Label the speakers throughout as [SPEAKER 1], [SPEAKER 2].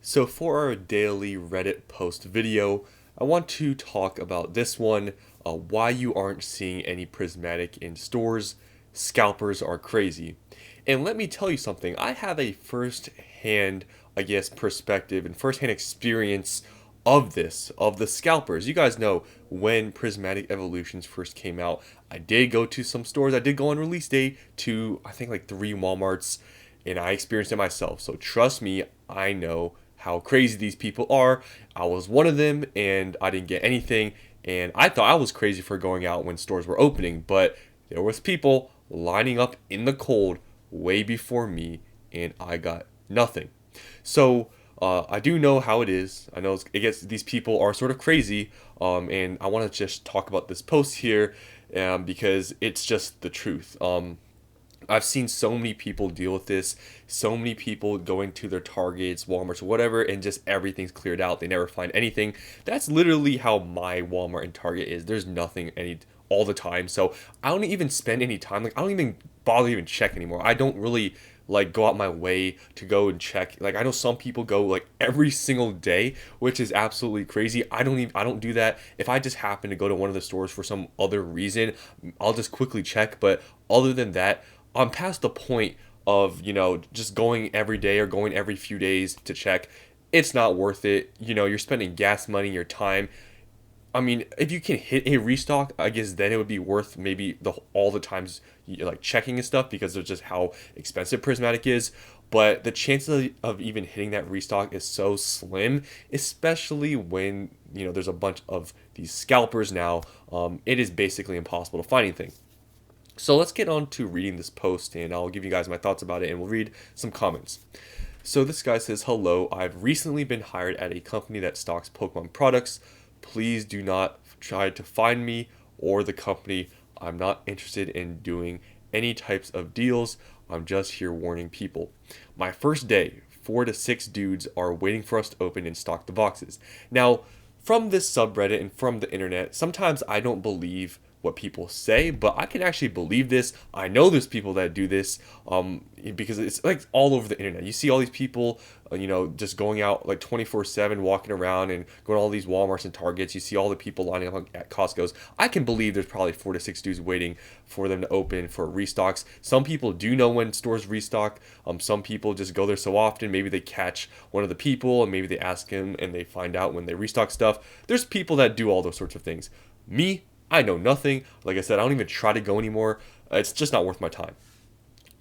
[SPEAKER 1] So for our daily Reddit post video, I want to talk about this one, why you aren't seeing any Prismatic in stores. Scalpers are crazy. And let me tell you something, I have a first-hand, perspective and first-hand experience of this, of the scalpers. You guys know when Prismatic Evolutions first came out, I did go to some stores. I did go on release day to, I think, like 3 Walmarts, and I experienced it myself. So trust me, I know how crazy these people are. I was one of them, and I didn't get anything. And I thought I was crazy for going out when stores were opening, but there was people lining up in the cold way before me, and I got nothing. So I do know how it is. I know it gets these people are sort of crazy, and I want to just talk about this post here because it's just the truth. I've seen so many people deal with this, so many people going to their Targets, Walmarts, or whatever, and just everything's cleared out. They never find anything. That's literally how my Walmart and Target is. There's nothing any all the time. So I don't even spend any time. Like I don't even bother even check anymore. I don't really like go out my way to go and check. Like I know some people go like every single day, which is absolutely crazy. I don't do that. If I just happen to go to one of the stores for some other reason, I'll just quickly check. But other than that, I'm past the point of, just going every day or going every few days to check. It's not worth it. You're spending gas money, your time. I mean, if you can hit a restock, I guess then it would be worth maybe all the times like checking and stuff because of just how expensive Prismatic is. But the chances of even hitting that restock is so slim, especially when there's a bunch of these scalpers now. It is basically impossible to find anything. So let's get on to reading this post, and I'll give you guys my thoughts about it, and we'll read some comments. So this guy says, "Hello, I've recently been hired at a company that stocks Pokemon products. Please do not try to find me or the company. I'm not interested in doing any types of deals. I'm just here warning people. My first day, 4 to 6 dudes are waiting for us to open and stock the boxes." Now, from this subreddit and from the internet, sometimes I don't believe what people say, but I can actually believe this. I know there's people that do this because it's like all over the internet. You see all these people, just going out like 24/7, walking around and going to all these Walmarts and Targets. You see all the people lining up at Costco's. I can believe there's probably 4 to 6 dudes waiting for them to open for restocks. Some people do know when stores restock. Some people just go there so often. Maybe they catch one of the people and maybe they ask him and they find out when they restock stuff. There's people that do all those sorts of things. Me, I know nothing. Like I said, I don't even try to go anymore. It's just not worth my time.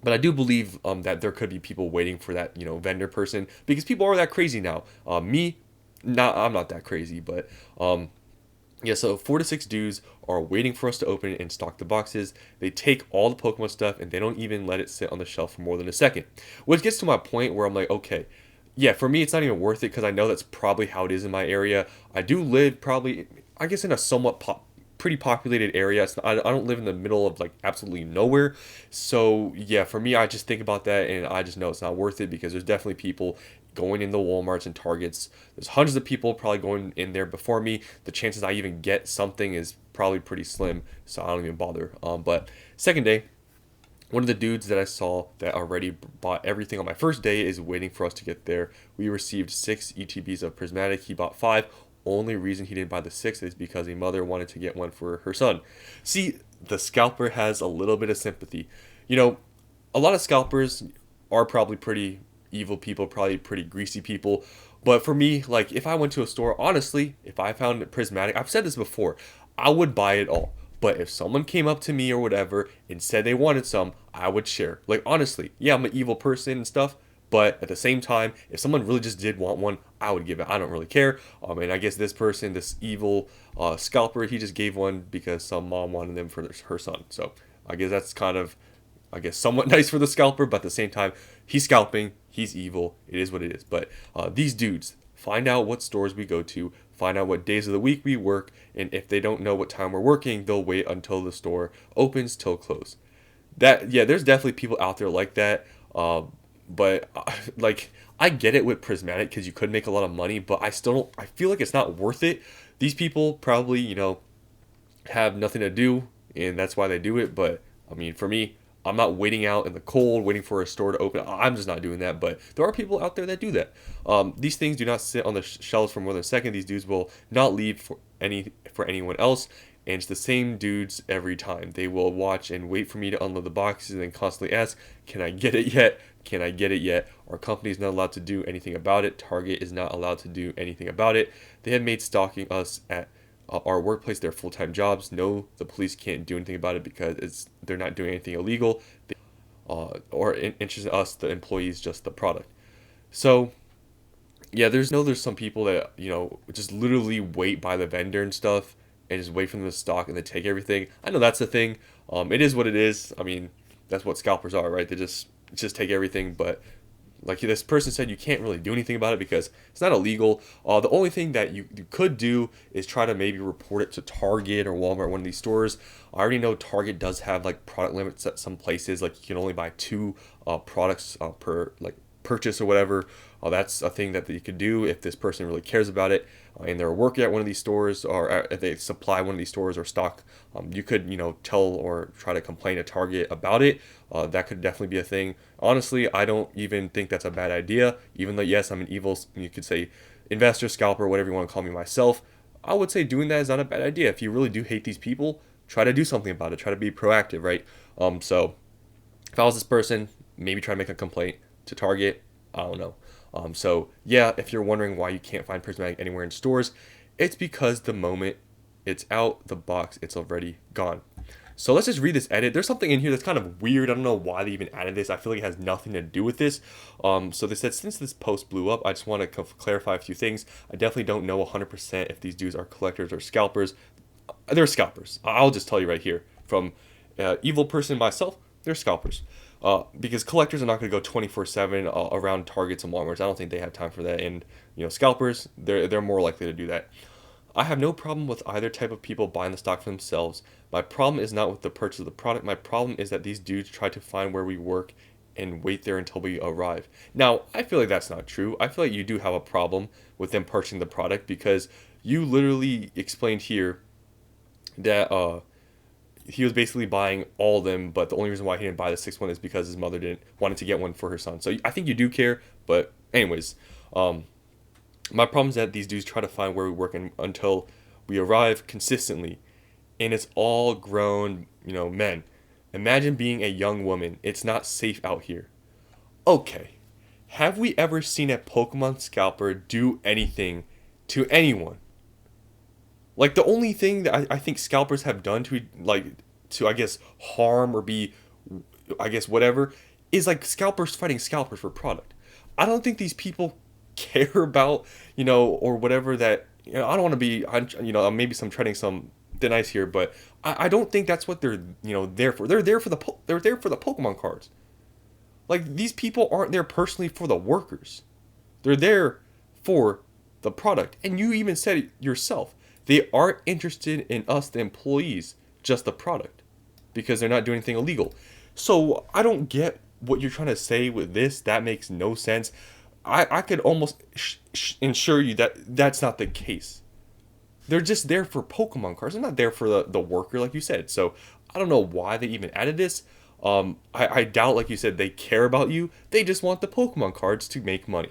[SPEAKER 1] But I do believe that there could be people waiting for that, vendor person because people are that crazy now. I'm not that crazy, but yeah. So 4 to 6 dudes are waiting for us to open and stock the boxes. They take all the Pokemon stuff and they don't even let it sit on the shelf for more than a second, which gets to my point where I'm like, okay. Yeah, for me, it's not even worth it because I know that's probably how it is in my area. I do live probably, I guess, in a somewhat pretty populated area. I don't live in the middle of like absolutely nowhere. So yeah, for me, I just think about that and I just know it's not worth it because there's definitely people going in the Walmarts and Targets. There's hundreds of people probably going in there before me. The chances I even get something is probably pretty slim. So I don't even bother. But second day, one of the dudes that I saw that already bought everything on my first day is waiting for us to get there. We received 6 ETBs of Prismatic. He bought 5. Only reason he didn't buy the 6th is because a mother wanted to get one for her son. See, the scalper has a little bit of sympathy. A lot of scalpers are probably pretty evil people, probably pretty greasy people. But for me, like if I went to a store, honestly, if I found Prismatic, I've said this before, I would buy it all. But if someone came up to me or whatever and said they wanted some, I would share. Like honestly, yeah, I'm an evil person and stuff. But at the same time, if someone really just did want one, I would give it. I don't really care. And I guess this person, this evil scalper, he just gave one because some mom wanted them for her son. So I guess that's kind of, somewhat nice for the scalper. But at the same time, he's scalping. He's evil. It is what it is. But these dudes, find out what stores we go to. Find out what days of the week we work. And if they don't know what time we're working, they'll wait until the store opens till close. There's definitely people out there like that. But like I get it with Prismatic because you could make a lot of money, but I still don't. I feel like it's not worth it. These people probably have nothing to do, and that's why they do it. But I mean, for me, I'm not waiting out in the cold, waiting for a store to open. I'm just not doing that. But there are people out there that do that. These things do not sit on the shelves for more than a second. These dudes will not leave for anyone else. And it's the same dudes every time. They will watch and wait for me to unload the boxes and then constantly ask, "Can I get it yet? Can I get it yet?" Our company is not allowed to do anything about it. Target is not allowed to do anything about it. They have made stalking us at our workplace their full-time jobs. No, the police can't do anything about it because they're not doing anything illegal, or interested in us, the employees, just the product. So yeah, there's some people that just literally wait by the vendor and stuff and just wait for them to stock and then take everything. I know that's the thing. It is what it is. I mean, that's what scalpers are, right? They just take everything, but like this person said, you can't really do anything about it because it's not illegal. The only thing that you could do is try to maybe report it to Target or Walmart, one of these stores. I already know Target does have like product limits at some places, like you can only buy two products per like purchase or whatever. That's a thing that you could do if this person really cares about it and they're working at one of these stores, or if they supply one of these stores or stock. You could tell or try to complain to Target about it. That could definitely be a thing. Honestly, I don't even think that's a bad idea, even though yes, I'm an evil, you could say, investor, scalper, whatever you want to call me myself. I would say doing that is not a bad idea. If you really do hate these people, try to do something about it. Try to be proactive, right? So if I was this person, maybe try to make a complaint to Target. I don't know. So yeah, if you're wondering why you can't find Prismatic anywhere in stores, it's because the moment it's out the box, it's already gone. So let's just read this edit. There's something in here that's kind of weird. I don't know why they even added this. I feel like it has nothing to do with this. So they said, since this post blew up, I just want to clarify a few things. I definitely don't know 100% if these dudes are collectors or scalpers. They're scalpers. I'll just tell you right here. From evil person myself, they're scalpers. Because collectors are not going to go 24/7 around Targets and Walmarts. I don't think they have time for that. And scalpers, they're more likely to do that. I have no problem with either type of people buying the stock for themselves. My problem is not with the purchase of the product. My problem is that these dudes try to find where we work and wait there until we arrive. Now, I feel like that's not true. I feel like you do have a problem with them purchasing the product because you literally explained here that he was basically buying all of them, but the only reason why he didn't buy the sixth one is because his mother didn't wanted to get one for her son. So I think you do care, but anyways, my problem is that these dudes try to find where we work until we arrive consistently, and it's all grown, men. Imagine being a young woman. It's not safe out here. Okay, have we ever seen a Pokemon scalper do anything to anyone? Like the only thing that I think scalpers have done to I guess harm or be, I guess whatever, is like scalpers fighting scalpers for product. I don't think these people care about or whatever that I don't want to be maybe some treading some thin ice here, but I don't think that's what they're there for. They're there for they're there for the Pokemon cards. Like these people aren't there personally for the workers. They're there for the product, and you even said it yourself. They aren't interested in us, the employees, just the product, because they're not doing anything illegal. So I don't get what you're trying to say with this. That makes no sense. I could almost ensure you that that's not the case. They're just there for Pokemon cards. They're not there for the worker, like you said. So I don't know why they even added this. I doubt, like you said, they care about you. They just want the Pokemon cards to make money.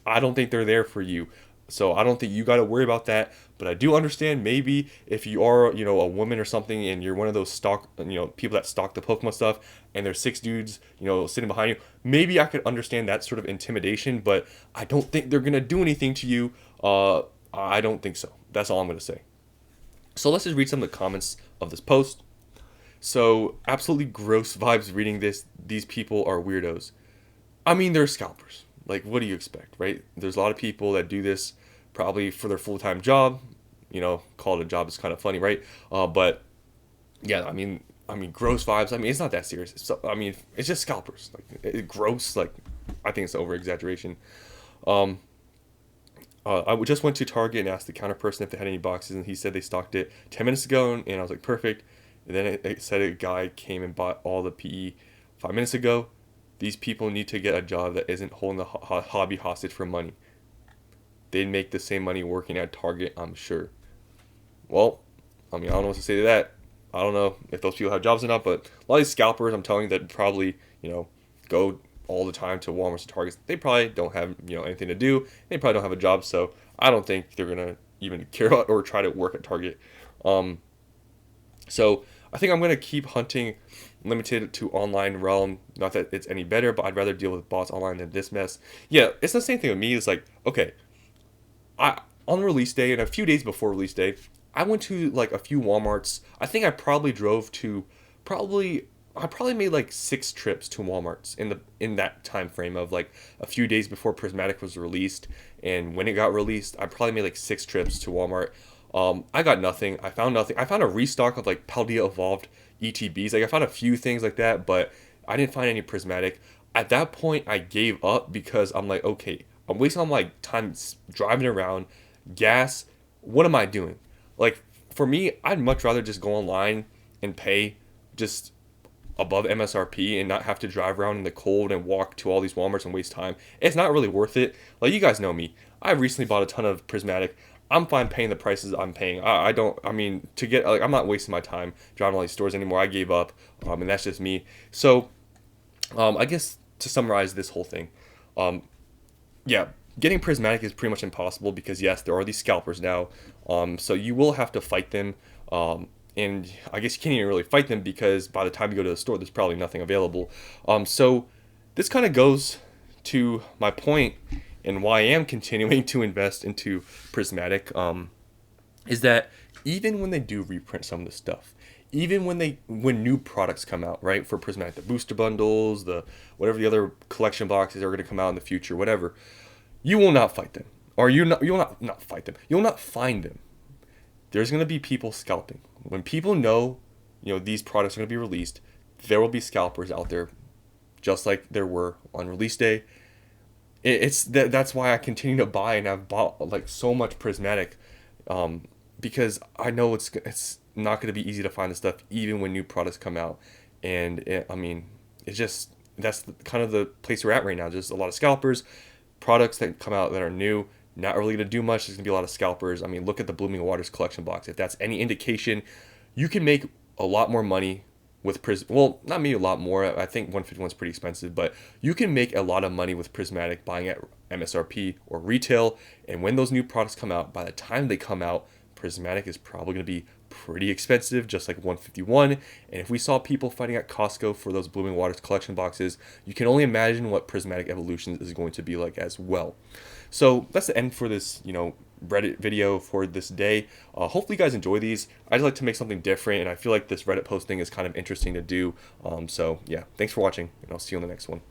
[SPEAKER 1] I don't think they're there for you. So I don't think you got to worry about that. But I do understand maybe if you are, a woman or something and you're one of those people that stock the Pokemon stuff and there's six dudes, sitting behind you, maybe I could understand that sort of intimidation, but I don't think they're going to do anything to you. I don't think so. That's all I'm going to say. So let's just read some of the comments of this post. So absolutely gross vibes reading this. These people are weirdos. I mean, they're scalpers. Like, what do you expect, right? There's a lot of people that do this probably for their full-time job. Call it a job is kind of funny, right? But yeah, I mean, gross vibes. I mean, it's not that serious. It's just scalpers. Like, gross. Like, I think it's over exaggeration. I just went to Target and asked the counter person if they had any boxes, and he said they stocked it 10 minutes ago, and I was like, perfect. And then it said a guy came and bought all the PE 5 minutes ago. These people need to get a job that isn't holding the hobby hostage for money. They'd make the same money working at Target, I'm sure. Well, I don't know what to say to that. I don't know if those people have jobs or not, but a lot of these scalpers, I'm telling you, that probably, go all the time to Walmart's and Targets, they probably don't have, anything to do. They probably don't have a job, so I don't think they're gonna even care about or try to work at Target. Um, so I think I'm gonna keep hunting limited to online realm. Not that it's any better, but I'd rather deal with bots online than this mess. Yeah, it's the same thing with me. It's like, okay, I on release day and a few days before release day, I went to like a few Walmarts. I think I probably drove to probably I probably made like 6 trips to Walmarts in that time frame of like a few days before Prismatic was released, and when it got released, I probably made like 6 trips to Walmart. I got nothing. I found nothing. I found a restock of like Paldea Evolved ETBs. Like I found a few things like that, but I didn't find any Prismatic. At that point, I gave up because I'm like, okay, I'm wasting all my time driving around, gas. What am I doing? Like for me, I'd much rather just go online and pay just above MSRP and not have to drive around in the cold and walk to all these Walmarts and waste time. It's not really worth it. Like you guys know me. I recently bought a ton of Prismatic. I'm fine paying the prices I'm paying. I don't. I mean, to get like, I'm not wasting my time driving all these stores anymore. I gave up, and that's just me. So, I guess to summarize this whole thing, yeah, getting Prismatic is pretty much impossible because yes, there are these scalpers now. So you will have to fight them. And I guess you can't even really fight them because by the time you go to the store, there's probably nothing available. So this kind of goes to my point and why I am continuing to invest into Prismatic. Is that even when they do reprint some of the stuff, even when new products come out, right, for Prismatic, the booster bundles, the whatever the other collection boxes are going to come out in the future, whatever, you will not fight them, or you will not fight them. You will not find them. There's going to be people scalping. When people know, these products are going to be released, there will be scalpers out there, just like there were on release day. That's why I continue to buy, and I've bought like so much Prismatic, because I know it's not going to be easy to find the stuff even when new products come out, and I mean, it's just that's kind of the place we're at right now. Just a lot of scalpers, products that come out that are new, not really going to do much. There's going to be a lot of scalpers. I mean, look at the Blooming Waters collection box. If that's any indication, you can make a lot more money with well, not maybe a lot more. I think 151 is pretty expensive, but you can make a lot of money with Prismatic buying at MSRP or retail. And when those new products come out, by the time they come out, Prismatic is probably going to be pretty expensive, just like 151. And if we saw people fighting at Costco for those Blooming Waters collection boxes, you can only imagine what Prismatic Evolutions is going to be like as well. So that's the end for this, Reddit video for this day. Hopefully you guys enjoy these. I just like to make something different, and I feel like this Reddit posting is kind of interesting to do. So yeah, thanks for watching, and I'll see you on the next one.